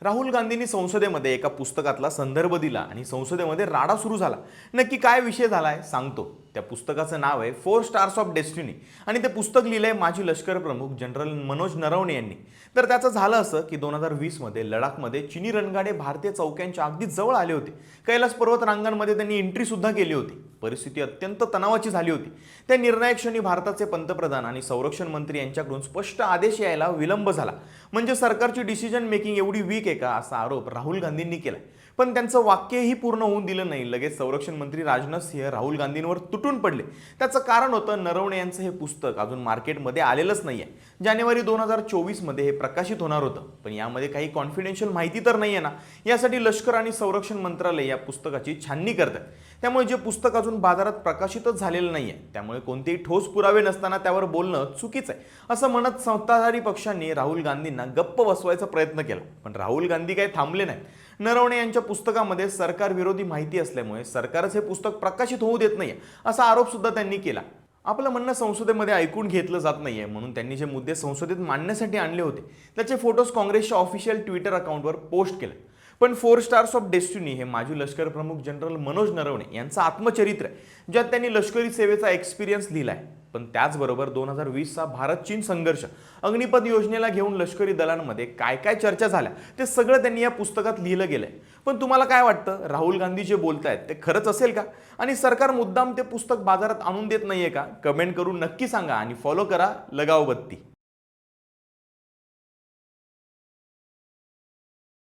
राहुल गांधींनी संसदेमध्ये एका पुस्तकातला संदर्भ दिला आणि संसदेमध्ये राडा सुरू झाला। नक्की काय विषय झालाय सांगतो। त्या पुस्तकाचं नाव आहे 4 स्टार्स ऑफ डेस्टिनी आणि ते पुस्तक लिहिलंय माजी लष्कर प्रमुख जनरल मनोज नरवणे यांनी। तर त्याचं झालं असं की 2020 मध्ये लडाखमध्ये चीनी रणगाडे भारतीय चौक्यांच्या अगदी जवळ आले होते। कैलास पर्वत रांगांमध्ये त्यांनी एंट्री सुद्धा केली होती। परिस्थिती अत्यंत तणावाची झाली होती। त्या निर्णायक क्षणी भारताचे पंतप्रधान आणि संरक्षण मंत्री यांच्याकडून स्पष्ट आदेश यायला विलंब झाला। म्हणजे सरकारची डिसिजन मेकिंग एवढी वीक आहे का असा आरोप राहुल गांधींनी केलाय। पण त्यांचं वाक्यही पूर्ण होऊन दिलं नाही। लगेच संरक्षण मंत्री राजनाथ सिंह राहुल गांधींवर तुटून पडले। त्याचं कारण होतं नरवणे यांचं हे पुस्तक अजून मार्केटमध्ये आलेलंच नाहीये। जानेवारी 2024 मध्ये हे प्रकाशित होणार होतं, पण यामध्ये काही कॉन्फिडेन्शियल माहिती तर नाहीये ना। यासाठी लष्कर आणि संरक्षण मंत्रालय या पुस्तकाची छाननी करतात। त्यामुळे जे पुस्तक अजून बाजारात प्रकाशितच झालेलं नाहीये, त्यामुळे कोणतेही ठोस पुरावे नसताना त्यावर बोलणं चुकीचं आहे असं म्हणत सत्ताधारी पक्षांनी राहुल गांधींना गप्प बसवायचा प्रयत्न केला। पण राहुल गांधी काही थांबले नाहीत। नरवणे यांच्या पुस्तकामध्ये सरकार विरोधी माहिती असल्यामुळे सरकारच हे पुस्तक प्रकाशित होऊ देत नाहीये असा आरोप सुद्धा त्यांनी केला। आपलं म्हणणं संसदेमध्ये ऐकून घेतलं जात नाहीये, म्हणून त्यांनी जे मुद्दे संसदेत मांडण्यासाठी आणले होते त्याचे फोटोज काँग्रेसच्या ऑफिशियल ट्विटर अकाउंटवर पोस्ट केले। पण 4 स्टार्स ऑफ डेस्टिनी हे माजी लष्कर प्रमुख जनरल मनोज नरवणे यांचं आत्मचरित्र आहे, ज्यात त्यांनी लष्करी सेवेचा एक्सपिरियन्स लिहिलाय। पण त्याचबरोबर 2020चा भारत चीन संघर्ष, अग्निपथ योजनेला घेऊन लष्करी दलांमध्ये काय काय चर्चा झाल्या ते सगळं त्यांनी या पुस्तकात लिहिलं गेलंय। पण तुम्हाला काय वाटतं, राहुल गांधी जे बोलतायत ते खरंच असेल का? आणि सरकार मुद्दाम ते पुस्तक बाजारात आणून देत नाहीये का? कमेंट करून नक्की सांगा आणि फॉलो करा लगाव बत्ती।